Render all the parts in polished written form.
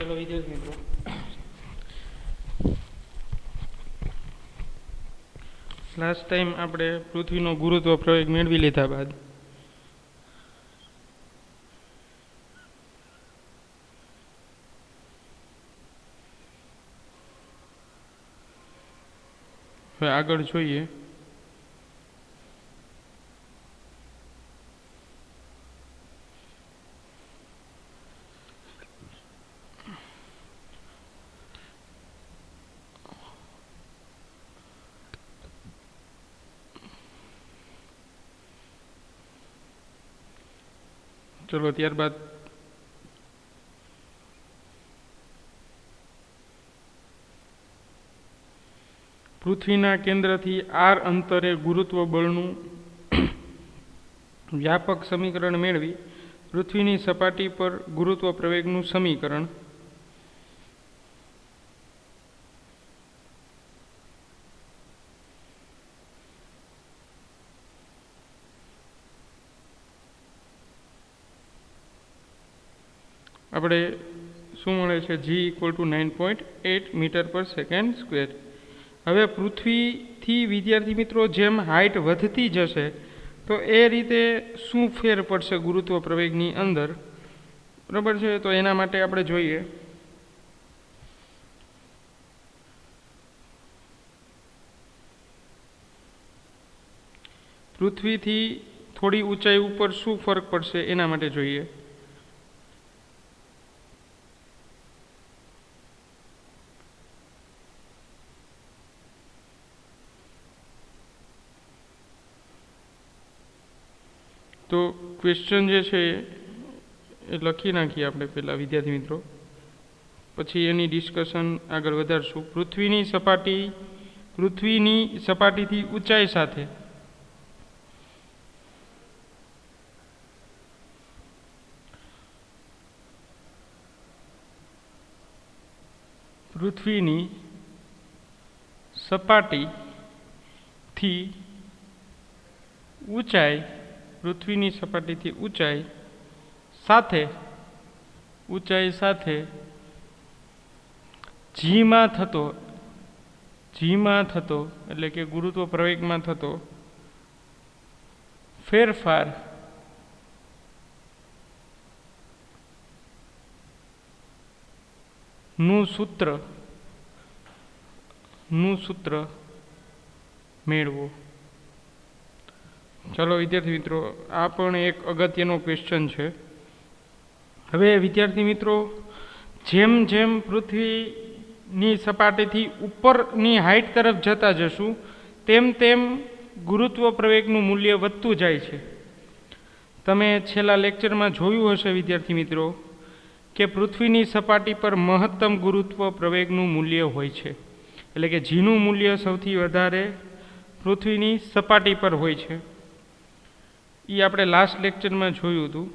ચાલો વિદ્યાર્થી મિત્રો, લાસ્ટ ટાઈમ આપણે પૃથ્વીનો ગુરુત્વ પ્રવેગ મેળવી લીધા બાદ હવે આગળ જોઈએ. ચલો ત્યારબાદ પૃથ્વીના કેન્દ્રથી આર અંતરે ગુરુત્વ બળનું વ્યાપક સમીકરણ મેળવી પૃથ્વીની સપાટી પર ગુરુત્વ પ્રવેગનું સમીકરણ આપણે શું મળે છે? જી ઇક્વલ ટુ 9.8 મીટર પર સેકન્ડ સ્ક્વેર. હવે પૃથ્વીથી વિદ્યાર્થી મિત્રો જેમ હાઇટ વધતી જશે તો એ રીતે શું ફેર પડશે ગુરુત્વ પ્રવેગની અંદર, બરાબર છે? તો એના માટે આપણે જોઈએ. પૃથ્વીથી થોડી ઊંચાઈ ઉપર શું ફરક પડશે એના માટે જોઈએ. તો ક્વેશ્ચન જે છે એ લખી નાખીએ આપણે પહેલાં વિદ્યાર્થી મિત્રો, પછી એની ડિસ્કશન આગળ વધારશું. પૃથ્વીની સપાટીથી ઊંચાઈ સાથે પૃથ્વીની સપાટીથી ઊંચાઈ સાથે જીમાં થતો એટલે કે ગુરુત્વ પ્રવેગમાં થતો ફેરફાર નું સૂત્ર મેળવો. ચાલો વિદ્યાર્થી મિત્રો, આ પણ એક અગત્યનો ક્વેશ્ચન છે. હવે વિદ્યાર્થી મિત્રો, જેમ જેમ પૃથ્વીની સપાટીથી ઉપરની હાઇટ તરફ જતા જશું તેમ તેમ ગુરુત્વ પ્રવેગનું મૂલ્ય વધતું જાય છે. તમે છેલ્લા લેક્ચરમાં જોયું હશે વિદ્યાર્થી મિત્રો કે પૃથ્વીની સપાટી પર મહત્તમ ગુરુત્વ પ્રવેગનું મૂલ્ય હોય છે, એટલે કે જીનું મૂલ્ય સૌથી વધારે પૃથ્વીની સપાટી પર હોય છે. એ આપણે લાસ્ટ લેક્ચરમાં જોયું હતું.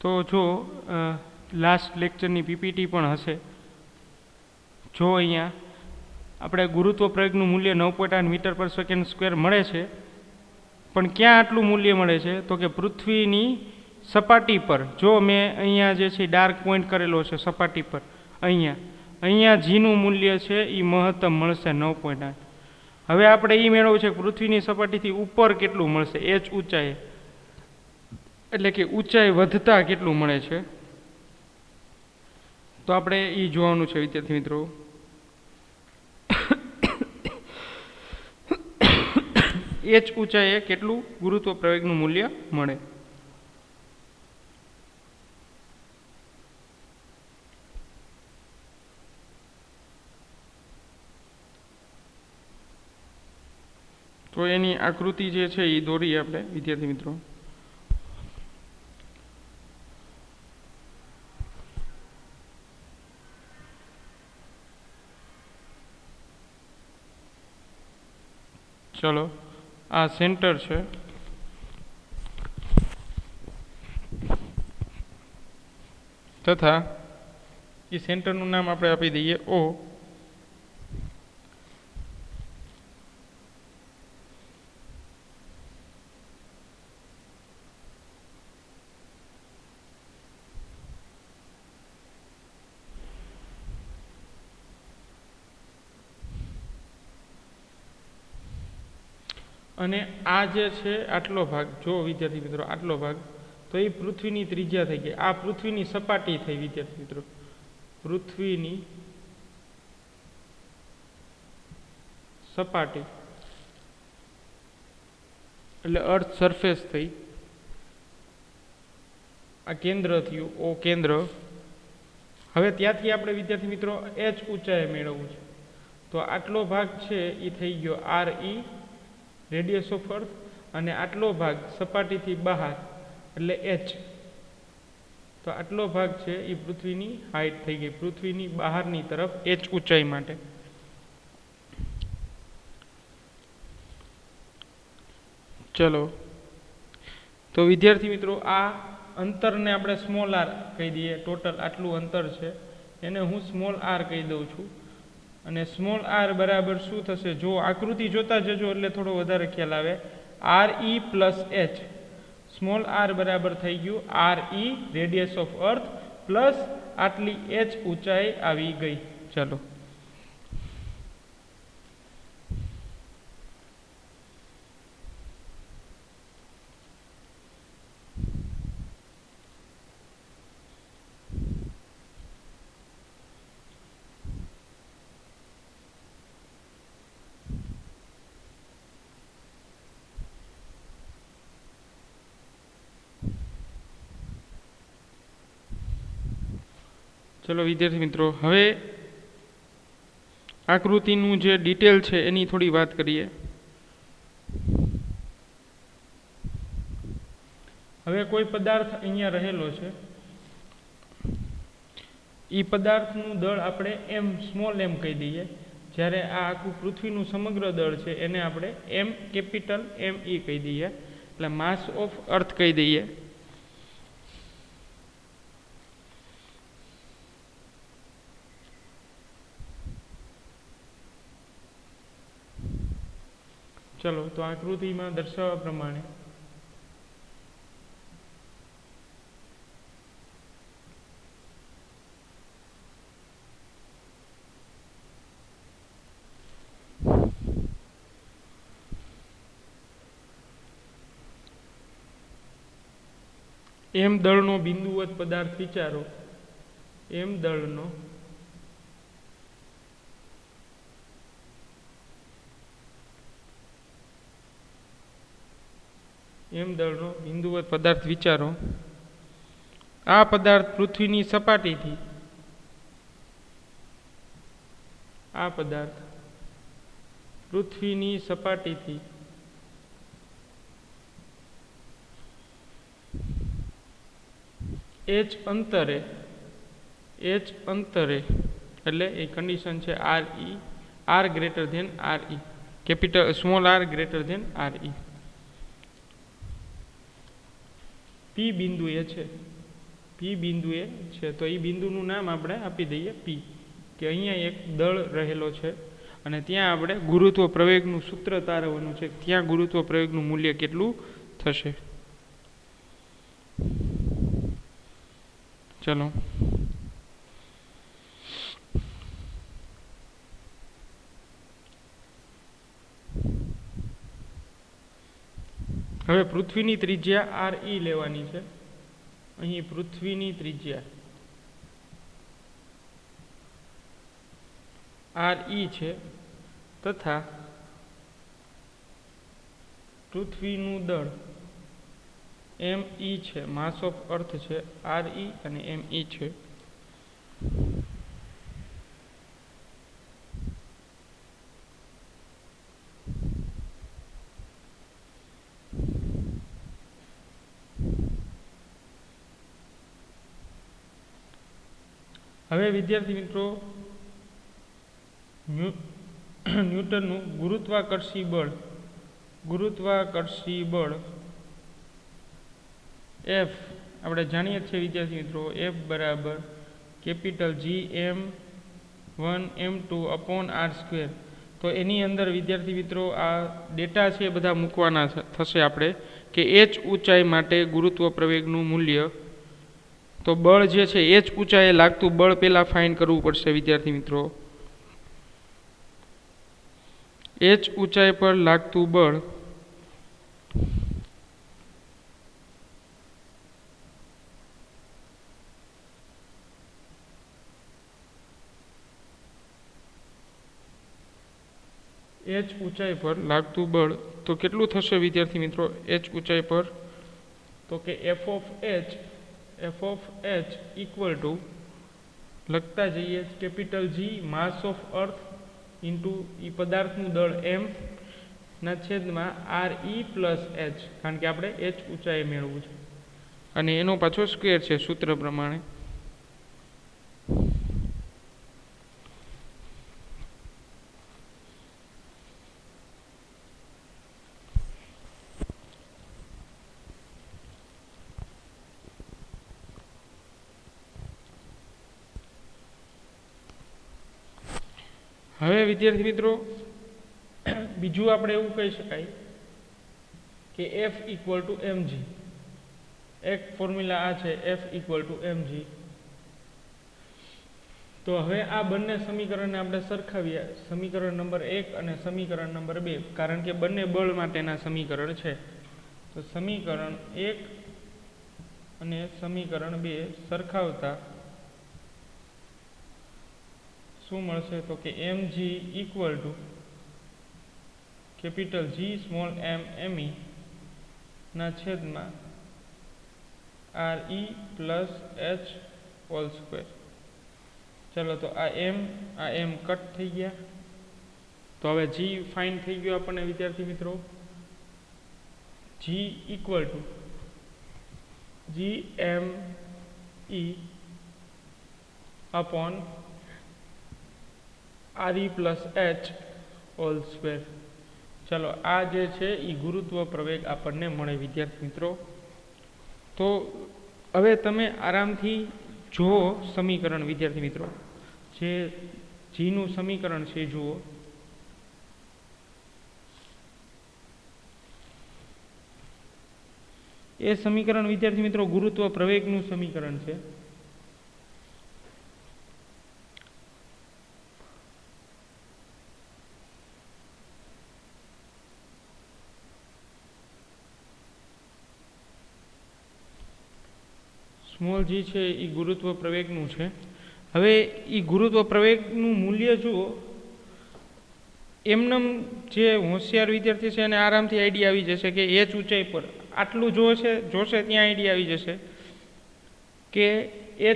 તો જો લાસ્ટ લેક્ચરની પીપીટી પણ હશે. જો અહીંયા આપણે ગુરુત્વ પ્રવેગનું મૂલ્ય 9.8 મીટર પર સેકન્ડ સ્ક્વેર મળે છે, પણ ક્યાં આટલું મૂલ્ય મળે છે? તો કે પૃથ્વીની સપાટી પર. જો મેં અહીંયા જે છે ડાર્ક પોઈન્ટ કરેલો છે સપાટી પર, અહીંયા જીનું મૂલ્ય છે એ મહત્તમ મળશે 9.8. હવે આપણે એ મેળવવું છે પૃથ્વીની સપાટીથી ઉપર કેટલું મળશે, એચ ઊંચાઈ, એટલે કે ઊંચાઈ વધતા કેટલું મળે છે. તો આપણે એ જોવાનું છે વિદ્યાર્થી મિત્રો. એચ ઊંચાઈએ કેટલું ગુરુત્વ પ્રવેગનું મૂલ્ય મળે. તો એની આકૃતિ જે છે એ દોરીએ આપણે વિદ્યાર્થી મિત્રો. ચલો, આ સેન્ટર છે તથા એ સેન્ટરનું નામ આપણે આપી દઈએ O. અને આ જે છે આટલો ભાગ, જો વિદ્યાર્થી મિત્રો આટલો ભાગ, તો એ પૃથ્વીની ત્રિજ્યા થઈ ગઈ. આ પૃથ્વીની સપાટી થઈ વિદ્યાર્થી મિત્રો, પૃથ્વીની સપાટી એટલે અર્થ સરફેસ થઈ. આ કેન્દ્ર થયું O કેન્દ્ર. હવે ત્યાંથી આપણે વિદ્યાર્થી મિત્રો h ઊંચાઈ મેળવવું છે. તો આટલો ભાગ છે એ થઈ ગયો RE રેડિયસ ઓફ અર્થ, અને આટલો ભાગ સપાટીથી બહાર એટલે h. તો આટલો ભાગ છે એ પૃથ્વીની હાઈટ થઈ ગઈ, પૃથ્વીની બહારની તરફ h ઊંચાઈ માટે. ચલો, તો વિદ્યાર્થી મિત્રો આ અંતરને આપણે સ્મોલ r કહી દઈએ. ટોટલ આટલું અંતર છે એને હું સ્મોલ r કહી દઉં છું. અને સ્મોલ r બરાબર શું થશે, જો આકૃતિ જોતા જજો એટલે થોડો વધારે ખ્યાલ આવે. RE plus h, small r બરાબર થઈ ગયું RE radius of earth plus આટલી h ઊંચાઈ આવી ગઈ. ચાલો, ચલો વિદ્યાર્થી મિત્રો, હવે આકૃતિનું જે ડિટેલ છે એની થોડી વાત કરીએ. હવે કોઈ પદાર્થ અહીંયા રહેલો છે, એ પદાર્થનું દળ આપણે m સ્મોલ m કહી દઈએ. જ્યારે આ આખું પૃથ્વીનું સમગ્ર દળ છે એને આપણે m કેપિટલ ME કહી દઈએ, એટલે માસ ઓફ અર્થ કહી દઈએ. ચલો, તો આકૃતિમાં દર્શાવવા પ્રમાણે m દળનો બિંદુવત પદાર્થ વિચારો. m દળનો બિંદુવત પદાર્થ વિચારો. આ પદાર્થ પૃથ્વીની સપાટીથી, આ પદાર્થ પૃથ્વીની સપાટીથી h અંતરે એટલે એ કન્ડિશન છે RE, R greater than RE, capital small r greater than RE. P બિંદુએ છે, તો એ બિંદુનું નામ આપણે આપી દઈએ P, કે અહીંયા એક દળ રહેલો છે અને ત્યાં આપણે ગુરુત્વ પ્રવેગનું સૂત્ર તારવવાનું છે. ત્યાં ગુરુત્વ પ્રવેગનું મૂલ્ય કેટલું થશે. ચલો, હવે પૃથ્વીની ત્રિજ્યા RE લેવાની છે. અહીં પૃથ્વીની ત્રિજ્યા RE છે તથા પૃથ્વીનું દળ ME છે, માસ ઓફ અર્થ છે RE અને ME છે. હવે વિદ્યાર્થી મિત્રો ન્યૂટનનું ગુરુત્વાકર્ષી બળ એફ આપણે જાણીએ છીએ વિદ્યાર્થી મિત્રો એફ બરાબર કેપિટલ G(m)(1)(m)(2) અપોન r². તો એની અંદર વિદ્યાર્થી મિત્રો આ ડેટા છે એ બધા મૂકવાના થશે આપણે કે h ઊંચાઈ માટે ગુરુત્વ પ્રવેગનું મૂલ્ય. તો બળ જે છે h ઊંચાઈએ લાગતું બળ પહેલાં ફાઇન્ડ કરવું પડશે વિદ્યાર્થી મિત્રો. h ઊંચાઈ પર લાગતું બળ h ઊંચાઈ પર લાગતું બળ તો કેટલું થશે વિદ્યાર્થી મિત્રો h ઊંચાઈ પર? તો કે f of h equal to લખતા જઈએ capital G mass of earth into એ પદાર્થનું દળ m ના છેદમાં RE પ્લસ h, કારણ કે આપણે h ઊંચાઈ મેળવવું છે અને એનો પાછો સ્ક્વેર છે સૂત્ર પ્રમાણે. હવે વિદ્યાર્થી મિત્રો બીજું આપણે એવું કહી શકાય કે F ઇક્વલ ટુ mg. એક ફોર્મ્યુલા આ છે F ઇક્વલ ટુ mg. તો હવે આ બંને સમીકરણને આપણે સરખાવીએ, સમીકરણ નંબર 1 અને સમીકરણ નંબર 2, કારણ કે બંને બળ માટેના સમીકરણ છે. તો સમીકરણ 1 અને સમીકરણ 2 સરખાવતા શું મળશે? તો કે mg equal to capital G small m me ના છેદમાં RE plus h whole square. ચલો તો આ m કટ થઈ ગયા. તો હવે g ફાઇન્ડ થઈ ગયો આપણને વિદ્યાર્થી મિત્રો. g equal to GME upon RE plus h whole square. ચલો આ જે છે એ ગુરુત્વ પ્રવેગ આપણને મળે વિદ્યાર્થી મિત્રો. તો હવે તમે આરામથી જુઓ સમીકરણ વિદ્યાર્થી મિત્રો, જે જીનું સમીકરણ છે જુઓ. એ સમીકરણ વિદ્યાર્થી મિત્રો ગુરુત્વ પ્રવેગનું સમીકરણ છે. સ્મોલ g છે એ ગુરુત્વ પ્રવેગનું છે. હવે એ ગુરુત્વ પ્રવેગનું મૂલ્ય જુઓ. એમનેમ જે હોશિયાર વિદ્યાર્થી છે એને આરામથી આઈડિયા આવી જશે કે h ઊંચાઈ પર આટલું જોશે ત્યાં આઈડિયા આવી જશે કે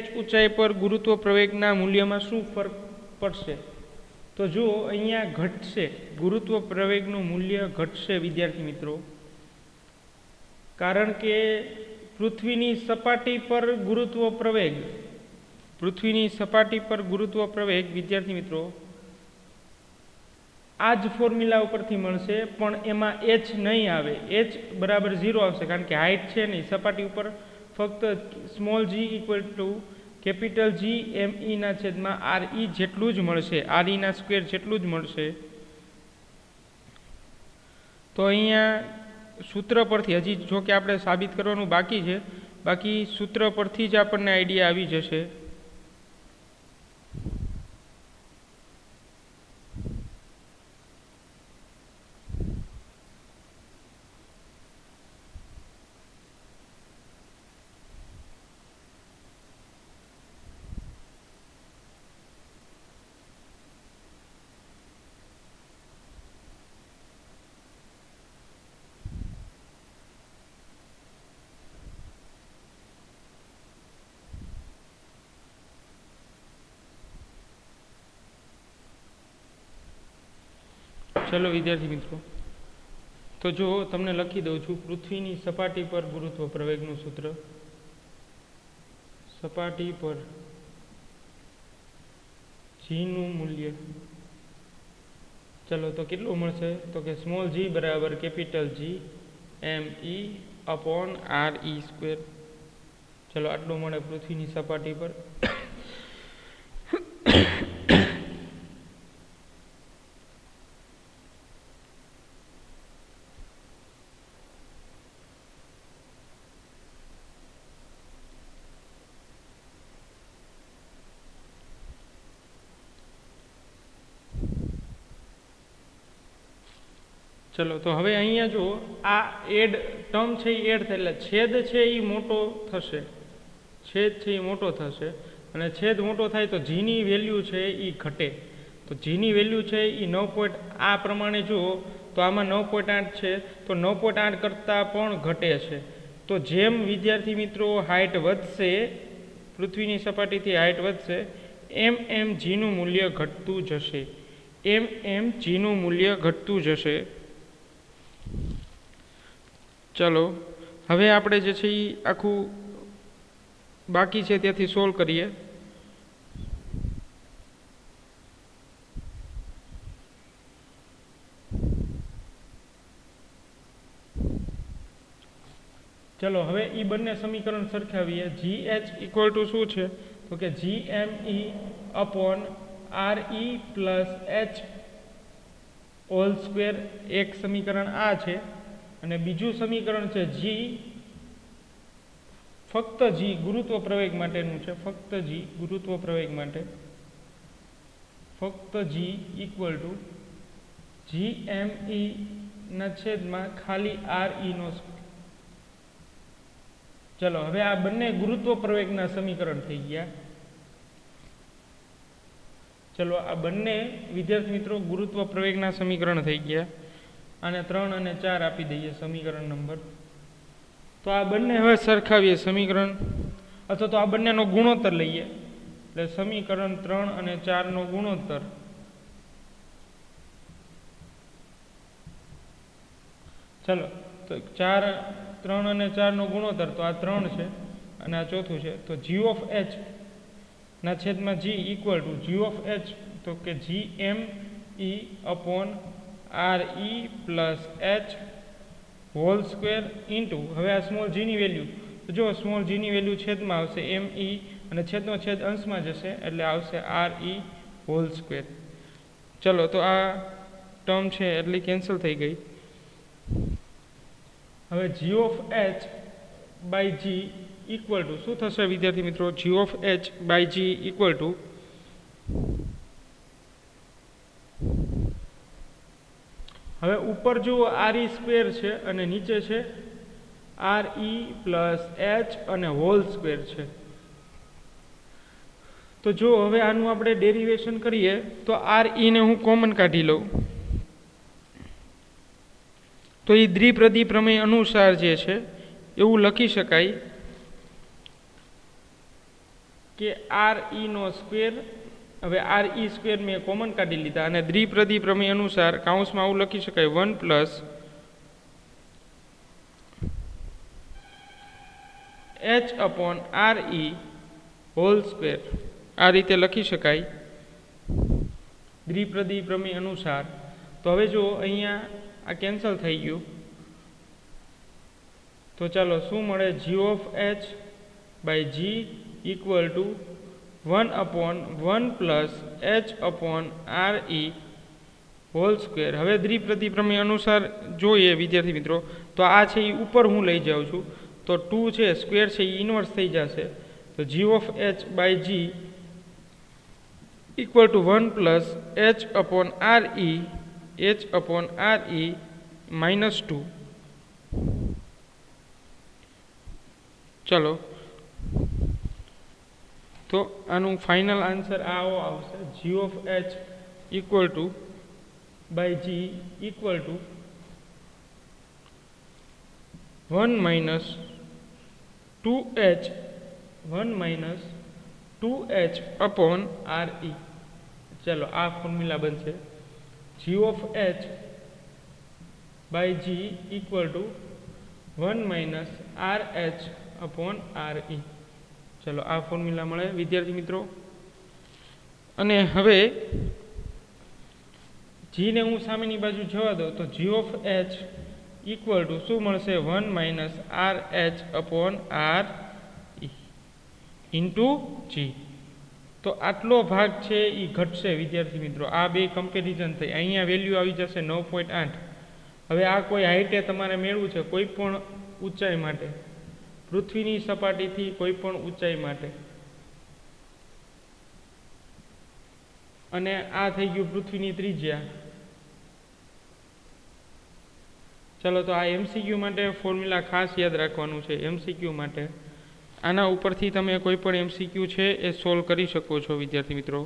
h ઊંચાઈ પર ગુરુત્વ પ્રવેગના મૂલ્યમાં શું ફરક પડશે. તો જુઓ અહીંયા ઘટશે, ગુરુત્વ પ્રવેગનું મૂલ્ય ઘટશે વિદ્યાર્થી મિત્રો, કારણ કે પૃથ્વીની સપાટી પર ગુરુત્વ પ્રવેગ વિદ્યાર્થી મિત્રો આ જ ફોર્મ્યુલા ઉપરથી મળશે, પણ એમાં h નહીં આવે. h બરાબર 0 આવશે, કારણ કે હાઇટ છે નહીં સપાટી ઉપર. ફક્ત small g equal to capital GME ના છેદમાં RE જેટલું જ મળશે, RE ના સ્ક્વેર જેટલું જ મળશે. તો અહીંયા સૂત્ર પરથી, હજી જો કે આપણે સાબિત કરવાનું બાકી છે, બાકી સૂત્ર પરથી જ આપણને આઈડિયા આવી જશે. ચલો વિદ્યાર્થી મિત્રો, તો જો તમને લખી દઉં છું, પૃથ્વીની સપાટી પર ગુરુત્વ પ્રવેગનું સૂત્ર. સપાટી પર જીનું મૂલ્ય, ચલો તો કેટલું મળશે? તો કે સ્મોલ જી બરાબર કેપિટલ જી એમ ઈ અપોન આર ઈ સ્ક્વેર. ચલો આટલું મળે પૃથ્વીની સપાટી પર. ચલો તો હવે અહીંયા જો આ એડ ટર્મ છે એ એડ થાય એટલે છેદ છે એ મોટો થશે, છેદ છે એ મોટો થશે અને છેદ મોટો થાય તો જીની વેલ્યુ છે એ ઘટે. તો જીની વેલ્યુ છે એ 9. આ પ્રમાણે જુઓ તો આમાં 9.8 છે તો 9.8 કરતાં પણ ઘટે છે. તો જેમ વિદ્યાર્થી મિત્રો હાઇટ વધશે, પૃથ્વીની સપાટીથી હાઇટ વધશે, એમ એમ જીનું મૂલ્ય ઘટતું જશે, એમ એમ જીનું મૂલ્ય ઘટતું જશે. ચલો હવે આપણે જે છે એ આખું બાકી છે ત્યાંથી સોલ્વ કરીએ. ચલો હવે એ બંને સમીકરણ સરખાવીએ. જી એચ ઇક્વલ ટુ શું છે? તો કે G M e upon R e plus h whole square. એક સમીકરણ આ છે અને બીજું સમીકરણ છે જી, ફક્ત જી ગુરુત્વ પ્રવેગ માટેનું છે, ફક્ત જી ગુરુત્વ પ્રવેગ માટે, ફક્ત જી ઇક્વલ ટુ જી એમ ઈ ના છેદમાં ખાલી આર ઈ નો સ્ક્વેર. ચલો હવે આ બંને ગુરુત્વ પ્રવેગના સમીકરણ થઈ ગયા. ચલો આ બંને વિદ્યાર્થી મિત્રો ગુરુત્વ પ્રવેગના સમીકરણ થઈ ગયા. અને 3 અને 4 આપી દઈએ સમીકરણ નંબર. તો આ બંને હવે સરખાવીએ સમીકરણ, અથવા તો આ બંનેનો ગુણોત્તર લઈએ. એટલે સમીકરણ 3 અને 4 નો ગુણોત્તર. ચલો તો 3 અને 4 નો ગુણોત્તર, તો આ 3 છે અને આ ચોથું છે. તો જી ઓફ એચ ના છેદમાં g equal to g of h, તો કે G M e upon R e plus h whole square into, હવે આ સ્મોલ જીની વેલ્યુ, તો જો સ્મોલ જીની વેલ્યુ છેદમાં આવશે એમ ઈ અને છેદનો છેદ અંશમાં જશે એટલે આવશે આર ઈ હોલ સ્ક્વેર. ચલો તો આ ટર્મ છે એટલી કેન્સલ થઈ ગઈ. હવે g of H by G equal to શું થશે વિદ્યાર્થી મિત્રો? G of H by G equal to, હવે ઉપર જુઓ આર ઈ સ્ક્વેર છે અને નીચે છે આર ઈ પ્લસ એચ અને હોલ સ્ક્વેર છે. તો જો હવે આનું આપણે ડેરિવેશન કરીએ તો આર ઈ ને હું કોમન કાઢી લઉં તો એ દ્વિપ્રદી પ્રમેય અનુસાર જે છે એવું લખી શકાય કે આર ઈ નો સ્ક્વેર, હવે આર ઈ સ્ક્વેર મેં કોમન કાઢી લીધા અને દ્વિપ્રદી પ્રમેય અનુસાર કાઉન્સમાં આવું લખી શકાય 1 પ્લસ એચ અપોન આર ઈ હોલ સ્ક્વેર. આ રીતે લખી શકાય દ્વિપ્રદી પ્રમેય અનુસાર. તો હવે જો અહીંયા આ કેન્સલ થઈ ગયું તો ચાલો શું મળે? G of H by G equal to 1/1 plus H upon R E whole square. હવે દ્વિપ્રદી પ્રમેય અનુસાર જોઈએ વિદ્યાર્થી મિત્રો તો આ છે એ ઉપર હું લઈ જાઉં છું તો 2 છે સ્ક્વેર છે એ ઇન્વર્સ થઈ જશે. તો જી of H by G equal to 1 plus H upon R E, H upon R E -2. ચલો તો આનું ફાઇનલ આન્સર આવો આવશે. G of H equal to by G equal to 1 - 2h, 1 - 2h upon R E. ચલો આ formula બનશે G of H by G equal to 1 - RH upon R E. ચલો આ ફોર્મ્યુલા મળે વિદ્યાર્થી મિત્રો. અને હવે જીને હું સામેની બાજુ જવા દઉં તો જી ઓફ એચ ઇક્વલ ટુ શું મળશે 1 minus R h upon R into g. તો આટલો ભાગ છે એ ઘટશે વિદ્યાર્થી મિત્રો. આ બે કમ્પેરિઝન થઈ, અહીંયા વેલ્યુ આવી જશે 9.8. હવે આ કોઈ હાઈટે તમારે મેળવું છે કોઈ પણ ઊંચાઈ માટે, પૃથ્વીની સપાટીથી કોઈ પણ ઊંચાઈ માટે, અને આ થઈ ગયું પૃથ્વીની ત્રિજ્યા. ચાલો તો આ એમસીક્યુ માટે ફોર્મ્યુલા ખાસ યાદ રાખવાનું છે. એમસીક્યુ માટે આના ઉપરથી તમે કોઈ પણ એમસીક્યુ છે એ સોલ્વ કરી શકો છો વિદ્યાર્થી મિત્રો.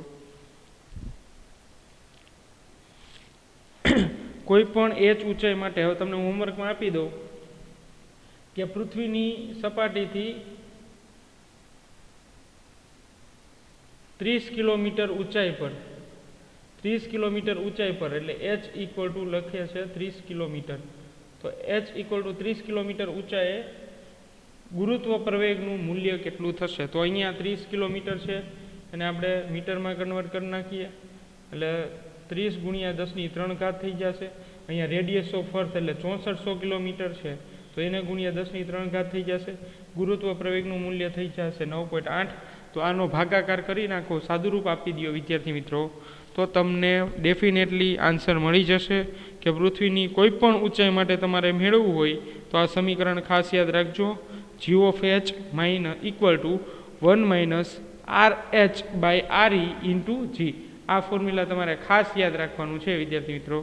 કોઈ પણ એચ ઊંચાઈ માટે હવે તમને હોમવર્કમાં આપી દઉં કે પૃથ્વીની સપાટીથી 30 કિલોમીટર ઊંચાઈ પર, 30 કિલોમીટર ઊંચાઈ પર, એટલે એચ ઇક્વલ ટુ લખે છે 30 કિલોમીટર. તો એચ ઇક્વલ ટુ 30 કિલોમીટર ઊંચાઈએ ગુરુત્વ પ્રવેગનું મૂલ્ય કેટલું થશે? તો અહીંયા 30 કિલોમીટર છે અને આપણે મીટરમાં કન્વર્ટ કરી નાખીએ એટલે 30 ગુણ્યા 10⁻³ થઈ જશે. અહીંયા રેડિયસ ઓફ અર્થ એટલે 6400 કિલોમીટર છે તો એને ગુણ્યા 10⁻³ થઈ જશે. ગુરુત્વ પ્રવેગનું મૂલ્ય થઈ જશે 9.8. તો આનો ભાગાકાર કરી નાખો, સાદુરૂપ આપી દો વિદ્યાર્થી મિત્રો, તો તમને ડેફિનેટલી આન્સર મળી જશે કે પૃથ્વીની કોઈ પણ ઊંચાઈ માટે તમારે મેળવવું હોય તો આ સમીકરણ ખાસ યાદ રાખજો. G of H equal to 1 minus R h by R e into g. આ ફોર્મ્યુલા તમારે ખાસ યાદ રાખવાનું છે વિદ્યાર્થી મિત્રો.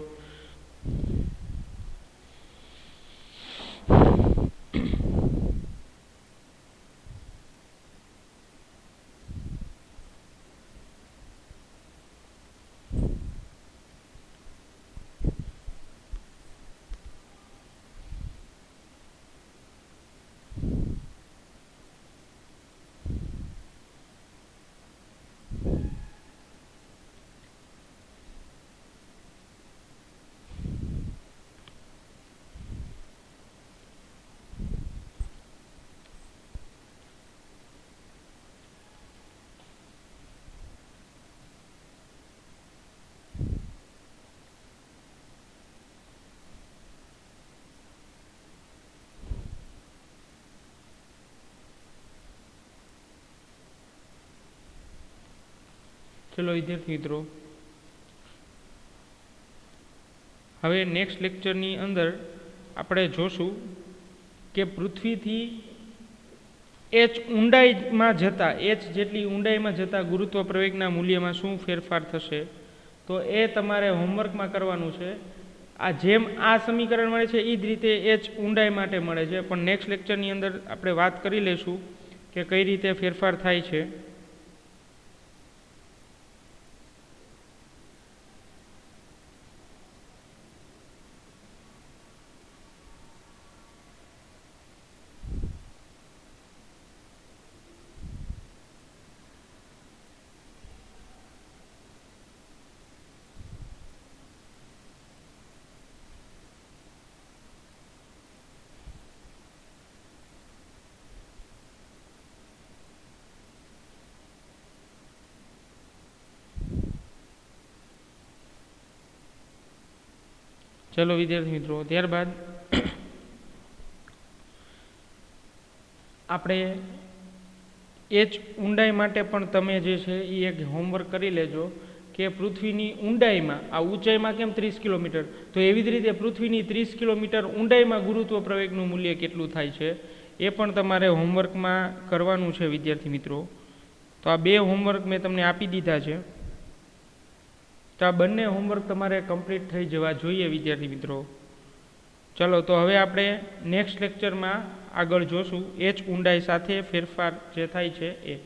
ચલો વિદ્યાર્થી મિત્રો, હવે નેક્સ્ટ લેક્ચરની અંદર આપણે જોશું કે પૃથ્વીથી એચ ઊંડાઈમાં જતા, એચ જેટલી ઊંડાઈમાં જતા ગુરુત્વ પ્રવેગના મૂલ્યમાં શું ફેરફાર થશે. તો એ તમારે હોમવર્કમાં કરવાનું છે. આ જેમ આ સમીકરણ મળે છે એ જ રીતે એચ ઊંડાઈ માટે મળે છે, પણ નેક્સ્ટ લેક્ચરની અંદર આપણે વાત કરી લઈશું કે કઈ રીતે ફેરફાર થાય છે. ચલો વિદ્યાર્થી મિત્રો, ત્યારબાદ આપણે એચ ઊંડાઈ માટે પણ તમે જે છે એ એક હોમવર્ક કરી લેજો કે પૃથ્વીની ઊંડાઈમાં, આ ઊંચાઈમાં કેમ 30 કિલોમીટર, તો એવી જ રીતે પૃથ્વીની 30 કિલોમીટર ઊંડાઈમાં ગુરુત્વ પ્રવેગનું મૂલ્ય કેટલું થાય છે એ પણ તમારે હોમવર્કમાં કરવાનું છે વિદ્યાર્થી મિત્રો. તો આ બે હોમવર્ક મેં તમને આપી દીધા છે, તો આ બંને હોમવર્ક તમારે કમ્પ્લીટ થઈ જવા જોઈએ વિદ્યાર્થી મિત્રો. ચલો તો હવે આપણે નેક્સ્ટ લેક્ચરમાં આગળ જોશું એચ ઊંડાઈ સાથે ફેરફાર જે થાય છે એ.